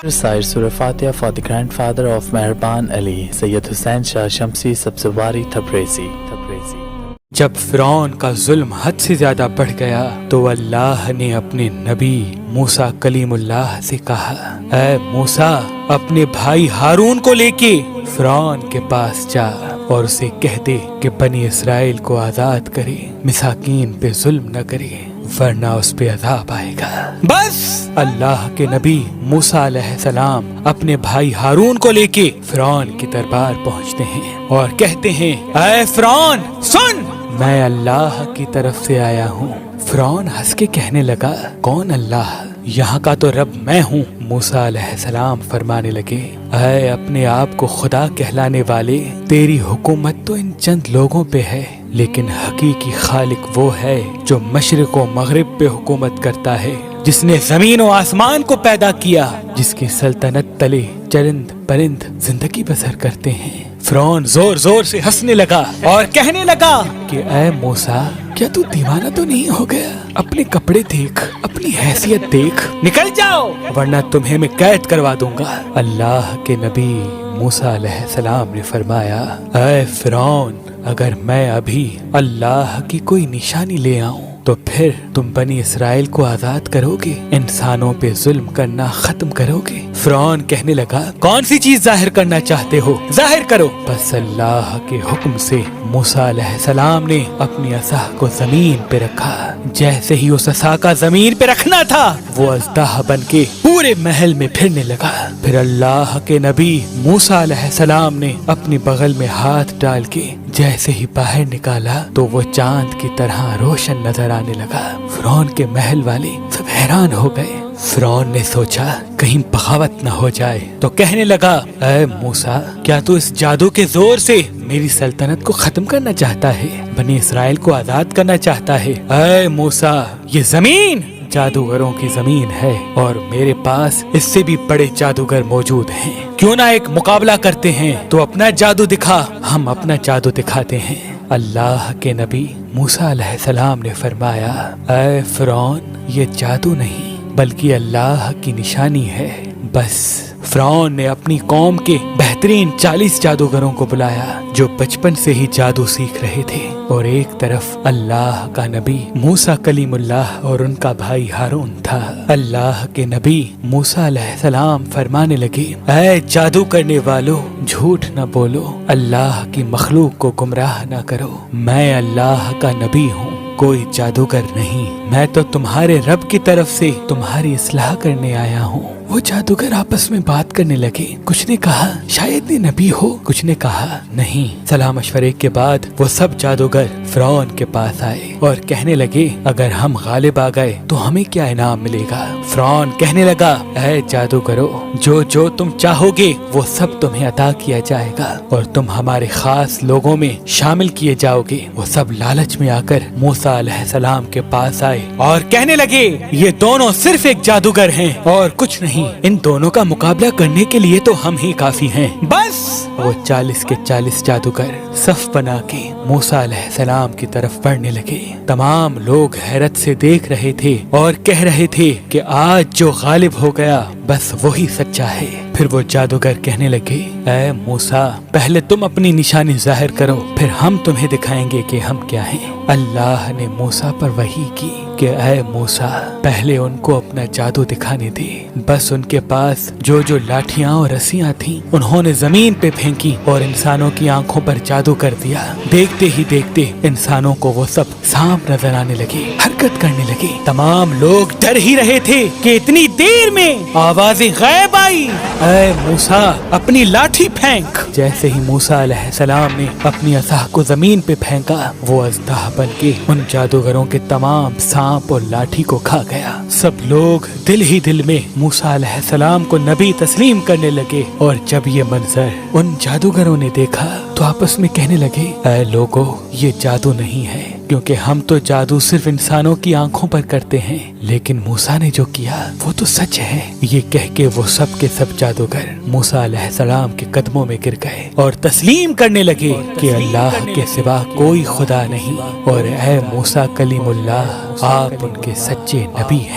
Recite Surah Fatiha for the grandfather of Mehraban Ali, Sayyid Hussain Shah Shamsi Sabzwari Tabrizi. جب فرعون کا ظلم حد سے زیادہ بڑھ گیا تو اللہ نے اپنے نبی موسیٰ کلیم اللہ سے کہا، اے موسیٰ اپنے بھائی ہارون کو لے کے فرعون کے پاس جا اور اسے کہہ دے کہ بنی اسرائیل کو آزاد کرے، مساکین پہ ظلم نہ کرے ورنہ اس پہ عذاب آئے گا۔ بس اللہ کے نبی موسیٰ علیہ السلام اپنے بھائی ہارون کو لے کے فرعون کی دربار پہنچتے ہیں اور کہتے ہیں، اے فرعون سن، میں اللہ کی طرف سے آیا ہوں۔ فرعون ہنس کے کہنے لگا، کون اللہ؟ یہاں کا تو رب میں ہوں۔ موسیٰ علیہ السلام فرمانے لگے، اے اپنے آپ کو خدا کہلانے والے، تیری حکومت تو ان چند لوگوں پہ ہے، لیکن حقیقی خالق وہ ہے جو مشرق و مغرب پہ حکومت کرتا ہے، جس نے زمین و آسمان کو پیدا کیا، جس کی سلطنت تلے چرند پرند زندگی بسر کرتے ہیں۔ فرعون زور زور سے ہنسنے لگا اور کہنے لگا کہ اے موسیٰ، کیا تو دیوانہ تو نہیں ہو گیا؟ اپنے کپڑے دیکھ، اپنی حیثیت دیکھ، نکل جاؤ ورنہ تمہیں میں قید کروا دوں گا۔ اللہ کے نبی موسیٰ علیہ السلام نے فرمایا، اے فرعون، اگر میں ابھی اللہ کی کوئی نشانی لے آؤں تو پھر تم بنی اسرائیل کو آزاد کرو گے، انسانوں پہ ظلم کرنا ختم کرو گے؟ فرعون کہنے لگا، کون سی چیز ظاہر کرنا چاہتے ہو؟ ظاہر کرو۔ بس اللہ کے حکم سے موسیٰ علیہ السلام نے اپنی عصا کو زمین پہ رکھا۔ جیسے ہی اس عصا کا زمین پہ رکھنا تھا، وہ اژدہا بن کے پورے محل میں پھرنے لگا۔ پھر اللہ کے نبی موسیٰ علیہ السلام نے اپنی بغل میں ہاتھ ڈال کے جیسے ہی باہر نکالا تو وہ چاند کی طرح روشن نظر آنے لگا۔ فرعون کے محل والے سب حیران ہو گئے۔ فرعون نے سوچا کہیں بغاوت نہ ہو جائے تو کہنے لگا، اے موسیٰ، کیا تو اس جادو کے زور سے میری سلطنت کو ختم کرنا چاہتا ہے، بنی اسرائیل کو آزاد کرنا چاہتا ہے؟ اے موسیٰ، یہ زمین جادوگروں کی زمین ہے اور میرے پاس اس سے بھی بڑے جادوگر موجود ہیں، کیوں نہ ایک مقابلہ کرتے ہیں؟ تو اپنا جادو دکھا، ہم اپنا جادو دکھاتے ہیں۔ اللہ کے نبی موسیٰ علیہ السلام نے فرمایا، اے فرعون، یہ جادو نہیں بلکہ اللہ کی نشانی ہے۔ بس فرعون نے اپنی قوم کے بہترین 40 جادوگروں کو بلایا جو بچپن سے ہی جادو سیکھ رہے تھے، اور ایک طرف اللہ کا نبی موسیٰ کلیم اللہ اور ان کا بھائی ہارون تھا۔ اللہ کے نبی موسیٰ علیہ السلام فرمانے لگے، اے جادو کرنے والو، جھوٹ نہ بولو، اللہ کی مخلوق کو گمراہ نہ کرو، میں اللہ کا نبی ہوں، کوئی جادوگر نہیں، میں تو تمہارے رب کی طرف سے تمہاری اصلاح کرنے آیا ہوں۔ وہ جادوگر آپس میں بات کرنے لگے، کچھ نے کہا شاید یہ نبی ہو، کچھ نے کہا نہیں۔ صلاح مشورے کے بعد وہ سب جادوگر فرعون کے پاس آئے اور کہنے لگے، اگر ہم غالب آ گئے تو ہمیں کیا انعام ملے گا؟ فرعون کہنے لگا، اے جادوگرو، جو تم چاہو گے وہ سب تمہیں عطا کیا جائے گا اور تم ہمارے خاص لوگوں میں شامل کیے جاؤ گے۔ وہ سب لالچ میں آ کر موسیٰ علیہ السلام کے پاس آئے اور کہنے لگے، یہ دونوں صرف ایک جادوگر ہیں اور کچھ نہیں، ان دونوں کا مقابلہ کرنے کے لیے تو ہم ہی کافی ہیں۔ بس وہ 40 کے 40 جادوگر صف بنا کے موسیٰ علیہ السلام کی طرف بڑھنے لگے۔ تمام لوگ حیرت سے دیکھ رہے تھے اور کہہ رہے تھے کہ آج جو غالب ہو گیا بس وہی سچا ہے۔ پھر وہ جادوگر کہنے لگے، اے موسیٰ، پہلے تم اپنی نشانی ظاہر کرو، پھر ہم تمہیں دکھائیں گے کہ ہم کیا ہیں۔ اللہ نے موسیٰ پر وحی کی کہ اے موسیٰ، پہلے ان کو اپنا جادو دکھانے دے۔ بس ان کے پاس جو لاٹھیاں اور رسیاں تھیں انہوں نے زمین پہ پھینکی اور انسانوں کی آنکھوں پر جادو کر دیا۔ دیکھتے ہی دیکھتے انسانوں کو وہ سب سانپ نظر آنے لگے، حرکت کرنے لگے۔ تمام لوگ ڈر ہی رہے تھے کہ اتنی دیر میں آوازیں غائب آئی، اے موسیٰ اپنی لاٹھی پھینک۔ جیسے ہی موسیٰ علیہ السلام نے اپنی عصا کو زمین پہ پھینکا، وہ اژدہا بن کے ان جادوگروں کے تمام سانپ اور لاٹھی کو کھا گیا۔ سب لوگ دل ہی دل میں موسیٰ علیہ السلام کو نبی تسلیم کرنے لگے، اور جب یہ منظر ان جادوگروں نے دیکھا تو آپس میں کہنے لگے، اے لوگو، یہ جادو نہیں ہے، کیونکہ ہم تو جادو صرف انسانوں کی آنکھوں پر کرتے ہیں، لیکن موسیٰ نے جو کیا وہ تو سچ ہے۔ یہ کہہ کے وہ سب کے سب جادوگر موسیٰ علیہ السلام کے قدموں میں گر گئے اور تسلیم کرنے لگے کہ اللہ کے سوا کوئی خدا نہیں، اور اے موسیٰ کلیم اللہ، آپ ان کے سچے نبی ہیں۔